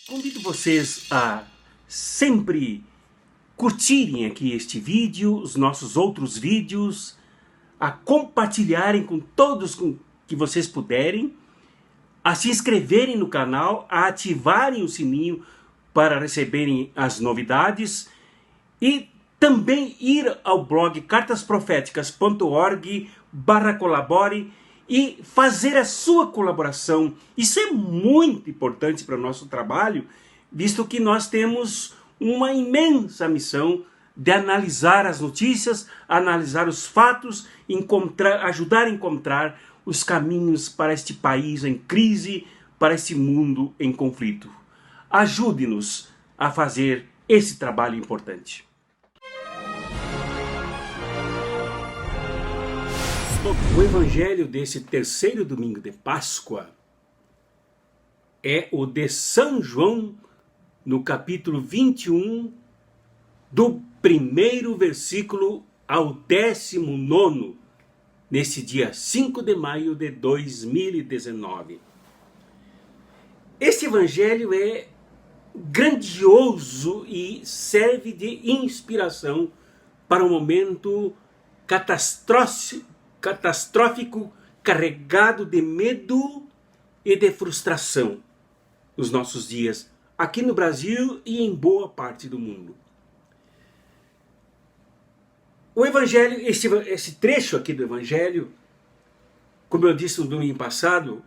Convido vocês a sempre curtirem aqui este vídeo, os nossos outros vídeos, a compartilharem com todos que vocês puderem, a se inscreverem no canal, a ativarem o sininho para receberem as novidades e também ir ao blog cartasprofeticas.org/colabore e fazer a sua colaboração. Isso é muito importante para o nosso trabalho, visto que nós temos uma imensa missão de analisar as notícias, analisar os fatos, ajudar a encontrar os caminhos para este país em crise, para este mundo em conflito. Ajude-nos a fazer esse trabalho importante. O evangelho desse terceiro domingo de Páscoa é o de São João, no capítulo 21, do primeiro versículo ao 19º, nesse dia 5 de maio de 2019. Este evangelho é grandioso e serve de inspiração para um momento catastrófico, carregado de medo e de frustração nos nossos dias, aqui no Brasil e em boa parte do mundo. O evangelho, esse trecho aqui do evangelho, como eu disse no domingo passado,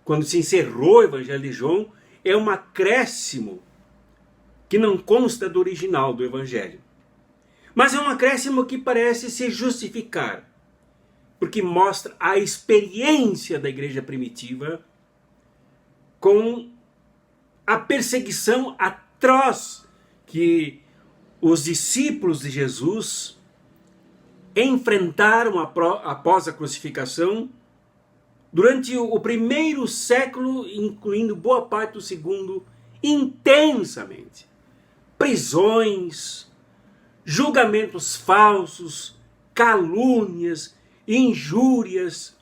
quando se encerrou o evangelho de João, é um acréscimo que não consta do original do evangelho. Mas é um acréscimo que parece se justificar, porque mostra a experiência da igreja primitiva com a perseguição atroz que os discípulos de Jesus enfrentaram após a crucificação durante o primeiro século, incluindo boa parte do segundo, intensamente. Prisões, julgamentos falsos, calúnias, injúrias,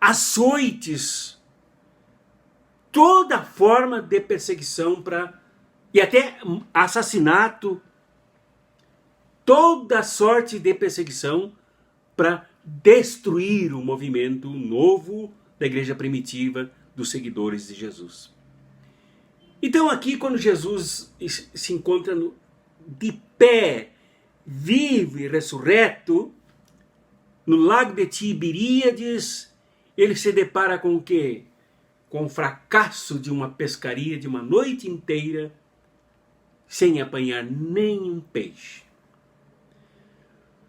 açoites, toda forma de perseguição e até assassinato, toda sorte de perseguição para destruir o movimento novo da igreja primitiva dos seguidores de Jesus. Então aqui, quando Jesus se encontra de pé, vivo e ressurreto, no lago de Tiberíades, ele se depara com o quê? Com o fracasso de uma pescaria de uma noite inteira, sem apanhar nenhum peixe.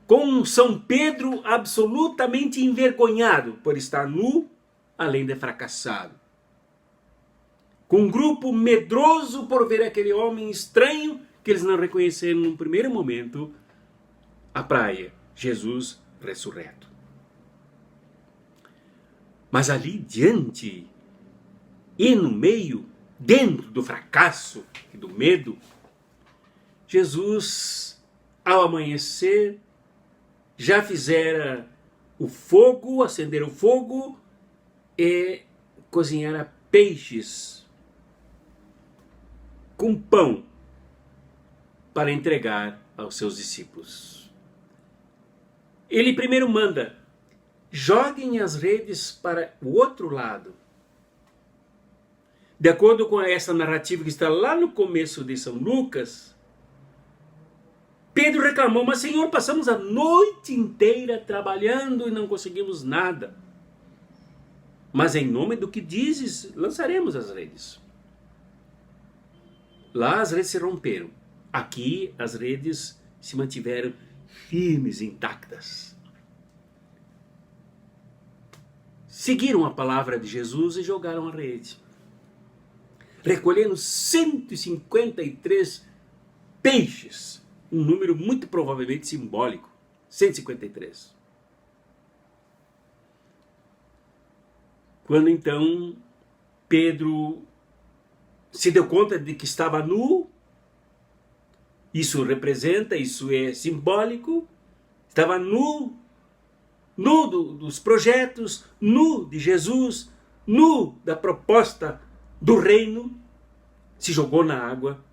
Com São Pedro absolutamente envergonhado por estar nu, além de fracassado. Com um grupo medroso por ver aquele homem estranho que eles não reconheceram no primeiro momento, à praia, Jesus ressurreto. Mas ali diante e no meio, dentro do fracasso e do medo, Jesus, ao amanhecer, já fizera o fogo, acender o fogo e cozinhara peixes com pão para entregar aos seus discípulos. Ele primeiro manda: joguem as redes para o outro lado. De acordo com essa narrativa que está lá no começo de São Lucas, Pedro reclamou: mas Senhor, passamos a noite inteira trabalhando e não conseguimos nada. Mas em nome do que dizes, lançaremos as redes. Lá as redes se romperam. Aqui as redes se mantiveram firmes, intactas. Seguiram a palavra de Jesus e jogaram a rede, recolhendo 153 peixes, um número muito provavelmente simbólico, 153. Quando então Pedro se deu conta de que estava nu, isso é simbólico, estava nu dos projetos, nu de Jesus, nu da proposta do reino, se jogou na água,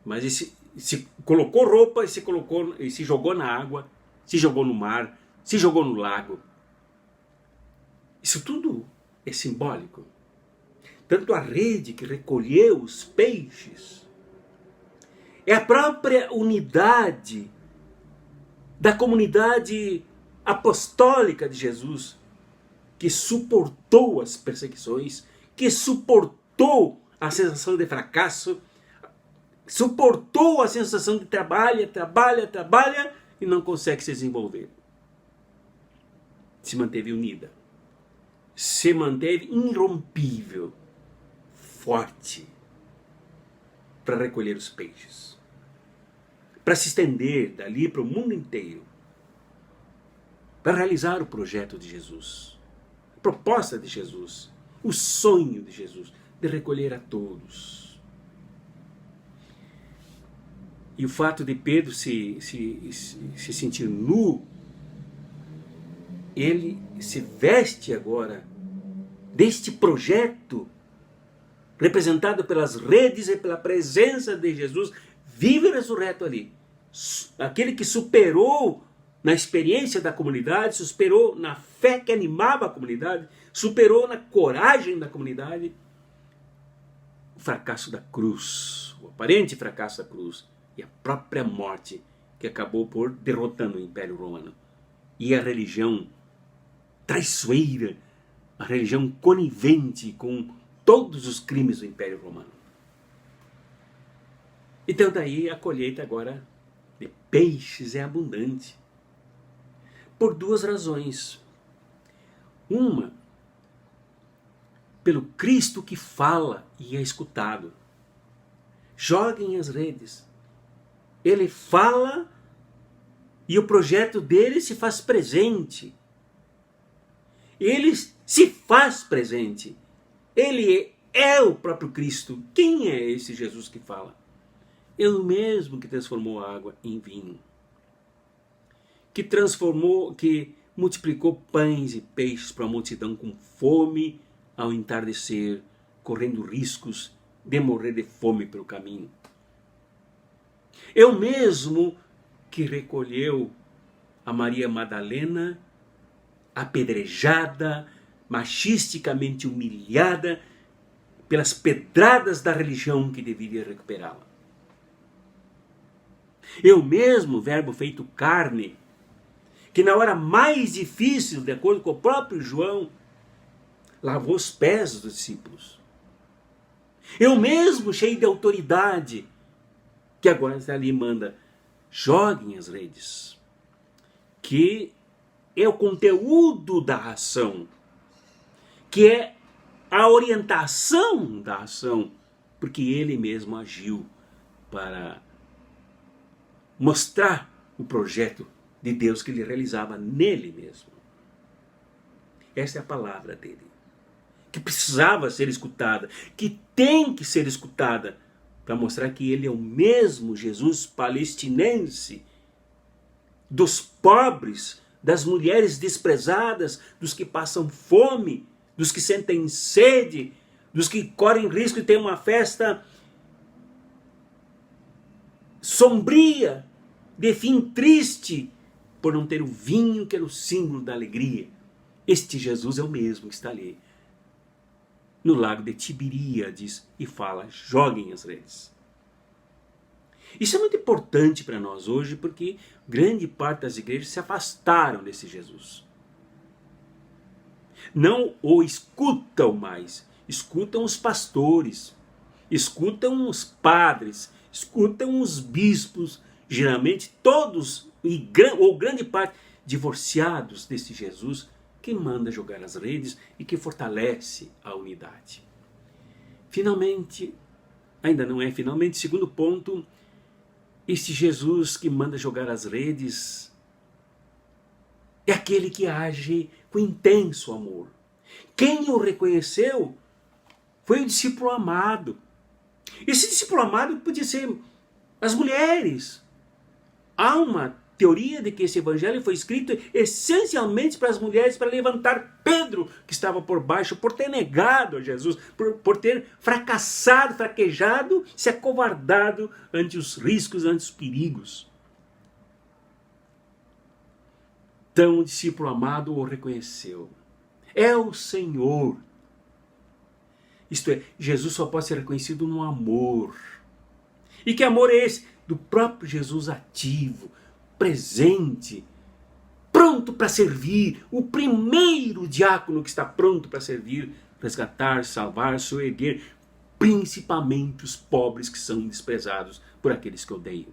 mas se colocou roupa e se jogou na água, se jogou no mar, se jogou no lago. Isso tudo é simbólico. Tanto a rede que recolheu os peixes é a própria unidade da comunidade apostólica de Jesus, que suportou as perseguições, que suportou a sensação de fracasso, suportou a sensação de trabalha e não consegue se desenvolver. Se manteve unida, se manteve irrompível, forte, para recolher os peixes, para se estender dali para o mundo inteiro, para realizar o projeto de Jesus, a proposta de Jesus, o sonho de Jesus, de recolher a todos. E o fato de Pedro se sentir nu, ele se veste agora deste projeto, representado pelas redes e pela presença de Jesus, vive ressurreto ali. Aquele que superou na experiência da comunidade, superou na fé que animava a comunidade, superou na coragem da comunidade o fracasso da cruz, o aparente fracasso da cruz e a própria morte que acabou por derrotando o Império Romano. E a religião traiçoeira, a religião conivente com todos os crimes do Império Romano. Então daí a colheita agora de peixes é abundante. Por duas razões. Uma, pelo Cristo que fala e é escutado. Joguem as redes. Ele fala e o projeto dele se faz presente. Ele se faz presente. Ele é o próprio Cristo. Quem é esse Jesus que fala? Ele mesmo que transformou a água em vinho. Que multiplicou pães e peixes para a multidão com fome ao entardecer, correndo riscos de morrer de fome pelo caminho. Eu mesmo que recolheu a Maria Madalena, apedrejada, machisticamente humilhada pelas pedradas da religião que deveria recuperá-la. Eu mesmo, verbo feito carne, que na hora mais difícil, de acordo com o próprio João, lavou os pés dos discípulos. Eu mesmo, cheio de autoridade, que agora está ali e manda, joguem as redes, que é o conteúdo da ação, que é a orientação da ação, porque ele mesmo agiu para mostrar o projeto de Deus que ele realizava nele mesmo. Essa é a palavra dele, que precisava ser escutada, que tem que ser escutada, para mostrar que ele é o mesmo Jesus palestinense, dos pobres, das mulheres desprezadas, dos que passam fome, dos que sentem sede, dos que correm risco de ter uma festa sombria, de fim triste, por não ter o vinho que era o símbolo da alegria. Este Jesus é o mesmo que está ali no lago de Tiberíades e fala, joguem as redes. Isso é muito importante para nós hoje, porque grande parte das igrejas se afastaram desse Jesus. Não o escutam mais, escutam os pastores, escutam os padres, escutam os bispos, geralmente todos, ou grande parte, divorciados desse Jesus que manda jogar as redes e que fortalece a unidade. Finalmente, ainda não é finalmente, segundo ponto, este Jesus que manda jogar as redes é aquele que age com intenso amor. Quem o reconheceu foi o discípulo amado. Esse discípulo amado podia ser as mulheres. Há uma teoria de que esse evangelho foi escrito essencialmente para as mulheres, para levantar Pedro, que estava por baixo, por ter negado a Jesus, por ter fracassado, fraquejado, se acovardado ante os riscos, ante os perigos. Então o discípulo amado o reconheceu. É o Senhor. Isto é, Jesus só pode ser reconhecido no amor. E que amor é esse? Do próprio Jesus ativo, presente, pronto para servir, o primeiro diácono que está pronto para servir, resgatar, salvar, soerguer, principalmente os pobres que são desprezados por aqueles que odeiam.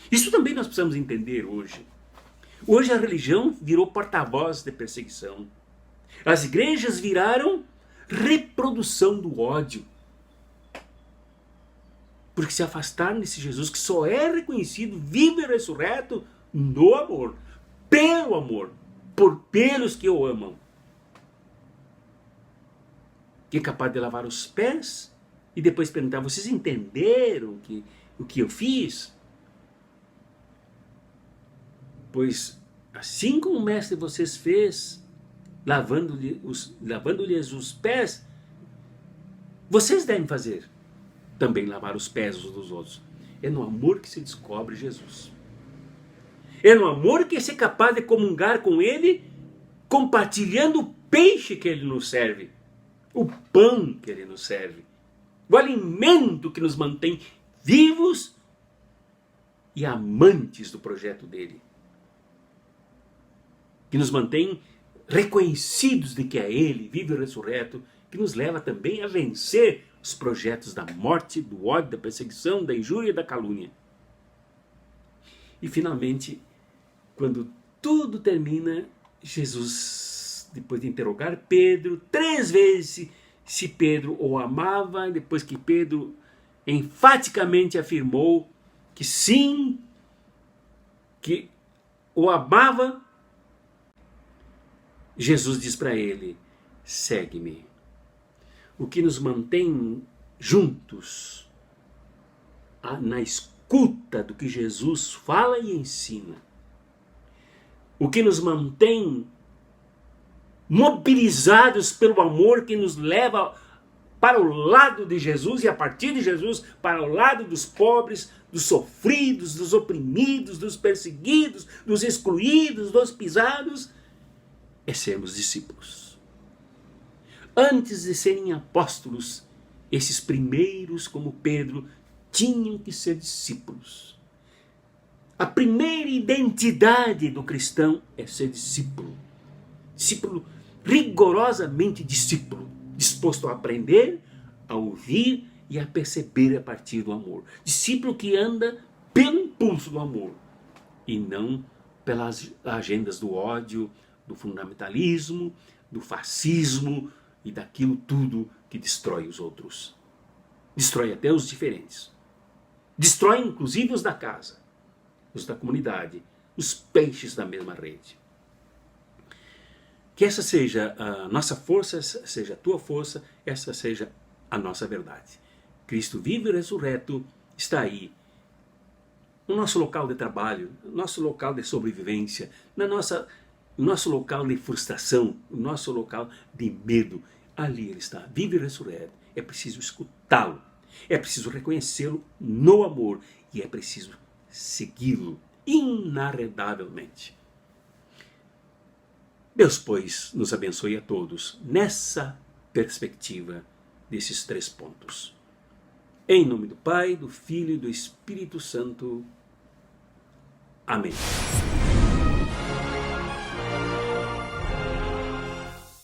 Isso também nós precisamos entender hoje. Hoje a religião virou porta-voz de perseguição. As igrejas viraram reprodução do ódio. Porque se afastaram desse Jesus que só é reconhecido, vivo e ressurreto no amor, pelo amor, pelos que o amam. Que é capaz de lavar os pés e depois perguntar: vocês entenderam o que eu fiz? Pois assim como o mestre de vocês fez, lavando-lhes os pés, vocês devem fazer também, lavar os pés uns dos outros. É no amor que se descobre Jesus. É no amor que se é capaz de comungar com Ele, compartilhando o peixe que Ele nos serve, o pão que Ele nos serve, o alimento que nos mantém vivos e amantes do projeto dele, que nos mantém reconhecidos de que é Ele, vivo e ressurreto, que nos leva também a vencer os projetos da morte, do ódio, da perseguição, da injúria e da calúnia. E finalmente, quando tudo termina, Jesus, depois de interrogar Pedro 3 vezes se Pedro o amava, depois que Pedro enfaticamente afirmou que sim, que o amava, Jesus diz para ele: segue-me. O que nos mantém juntos na escuta do que Jesus fala e ensina, o que nos mantém mobilizados pelo amor que nos leva para o lado de Jesus e a partir de Jesus para o lado dos pobres, dos sofridos, dos oprimidos, dos perseguidos, dos excluídos, dos pisados, é sermos discípulos. Antes de serem apóstolos, esses primeiros, como Pedro, tinham que ser discípulos. A primeira identidade do cristão é ser discípulo. Discípulo, rigorosamente discípulo, disposto a aprender, a ouvir e a perceber a partir do amor. Discípulo que anda pelo impulso do amor e não pelas agendas do ódio, do fundamentalismo, do fascismo e daquilo tudo que destrói os outros. Destrói até os diferentes. Destrói inclusive os da casa, os da comunidade, os peixes da mesma rede. Que essa seja a nossa força, essa seja a tua força, essa seja a nossa verdade. Cristo vivo e ressurreto está aí, no nosso local de trabalho, no nosso local de sobrevivência, no nosso local de frustração, no nosso local de medo. Ali ele está, vivo e ressurreto. É preciso escutá-lo, é preciso reconhecê-lo no amor e é preciso segui-lo inarredavelmente. Deus, pois, nos abençoe a todos nessa perspectiva desses 3 pontos. Em nome do Pai, do Filho e do Espírito Santo. Amém.